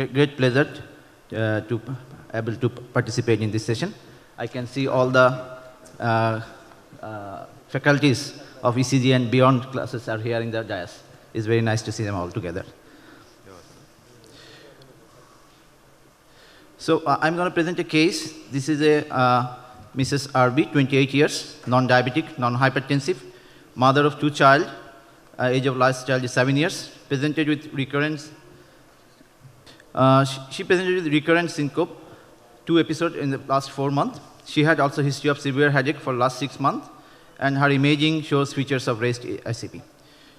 great pleasure to able to participate in this session. I can see all the faculties of ECG and beyond classes are here in the dais. It's very nice to see them all together. So I'm going to present a case. This is a Mrs. RB, 28 years, non-diabetic, non-hypertensive, mother of 2 children. Age of last child is 7 years. Presented with recurrence. She presented with recurrent syncope, 2 episodes in the last 4 months. She had also history of severe headache for last 6 months, and her imaging shows features of raised ICP.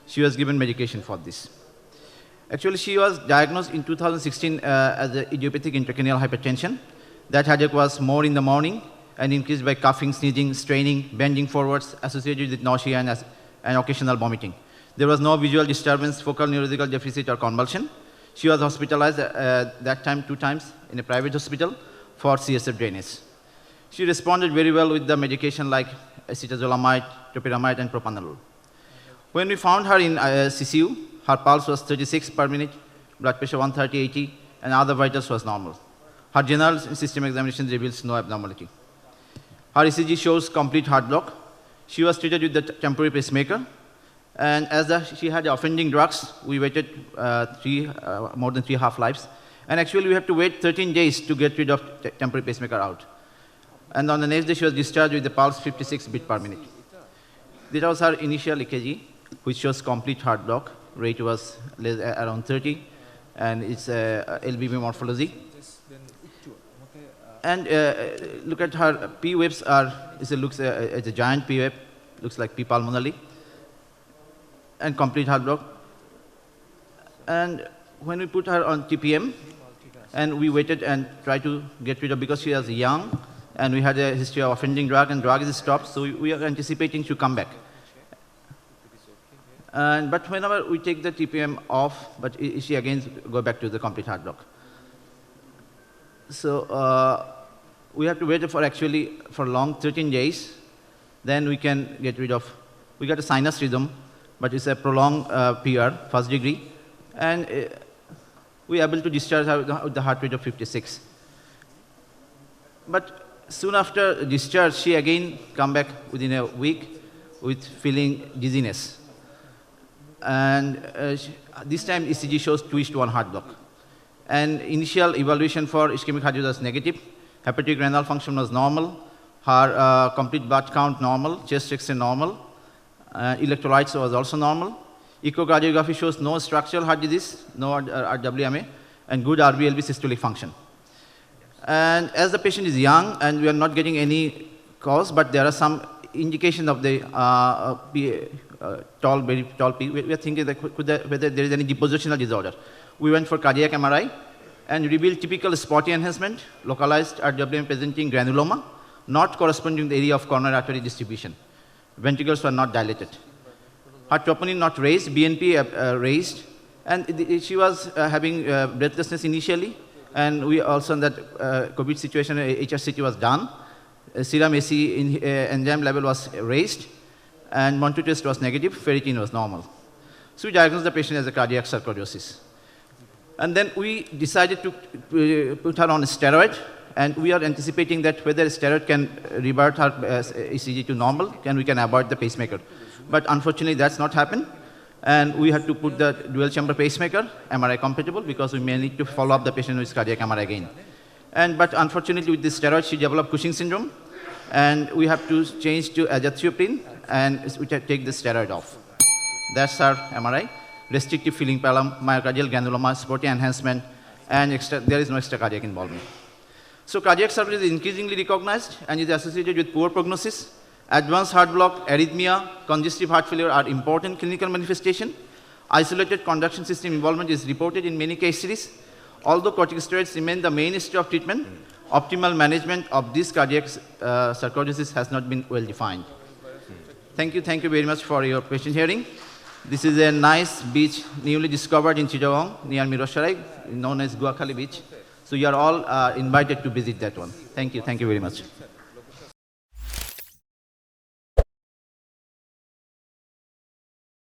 She was given medication for this. Actually, she was diagnosed in 2016 as idiopathic intracranial hypertension. That headache was more in the morning and increased by coughing, sneezing, straining, bending forwards, associated with nausea and occasional vomiting. There was no visual disturbance, focal neurological deficit, or convulsion. She was hospitalized that time 2 times in a private hospital for CSF drainage. She responded very well with the medication like acetazolamide, topiramate, and propanolol. When we found her in CCU, her pulse was 36 per minute, blood pressure 130/80, and other vitals was normal. Her general system examination reveals no abnormality. Her ECG shows complete heart block. She was treated with the temporary pacemaker. And as she had offending drugs, we waited more than 3 half-lives. And actually, we have to wait 13 days to get rid of temporary pacemaker out. And on the next day, she was discharged with the pulse 56 beat per minute. This was her initial EKG, which shows complete heart block. Rate was around 30, and it's LVB morphology. And look at her P waves it looks it's a giant P wave, looks like P pulmonally, and complete heart block. And when we put her on TPM, and we waited and tried to get rid of, because she was young, and we had a history of offending drug, and drug is stopped, so we are anticipating to come back. But whenever we take the TPM off, but she again go back to the complete heart block. So we have to wait for long 13 days. Then we can get rid of, we got a sinus rhythm, but it's a prolonged PR, first degree. And we are able to discharge her with the heart rate of 56. But soon after discharge, she again come back within a week with feeling dizziness. And this time ECG shows 2:1 heart block. And initial evaluation for ischemic heart disease was negative. Hepatic renal function was normal. Her complete blood count normal. Chest X-ray normal. Electrolytes was also normal. Echocardiography shows no structural heart disease, no RWMA, and good RBLB systolic function. And as the patient is young and we are not getting any cause, but there are some indication of the very tall P. We are thinking that whether there is any depositional disorder. We went for cardiac MRI and revealed typical spotty enhancement, localized RWM presenting granuloma, not corresponding to the area of coronary artery distribution. Ventricles were not dilated. Her troponin not raised, BNP raised, and she was having breathlessness initially, and we also in that COVID situation, HRCT was done. Serum AC enzyme level was raised, and Monto test was negative, ferritin was normal. So we diagnosed the patient as a cardiac sarcoidosis. And then we decided to put her on a steroid, and we are anticipating that whether a steroid can revert her ECG to normal, and we can avoid the pacemaker. But unfortunately, that's not happened. And we had to put the dual chamber pacemaker, MRI compatible, because we may need to follow up the patient with cardiac MRI again. But unfortunately, with this steroid, she developed Cushing syndrome, and we have to change to azathioprine, and we take the steroid off. That's our MRI. Restrictive filling palum, myocardial granuloma, spotty enhancement, and there is no extra cardiac involvement. So cardiac sarcoidosis is increasingly recognized and is associated with poor prognosis. Advanced heart block, arrhythmia, congestive heart failure are important clinical manifestation. Isolated conduction system involvement is reported in many case series. Although corticosteroids remain the mainstay of treatment, optimal management of this cardiac sarcoidosis has not been well defined. Thank you very much for your patient hearing. This is a nice beach newly discovered in Chittagong near Mirosharai, known as Guakhali Beach. So you are all invited to visit that one. Thank you very much.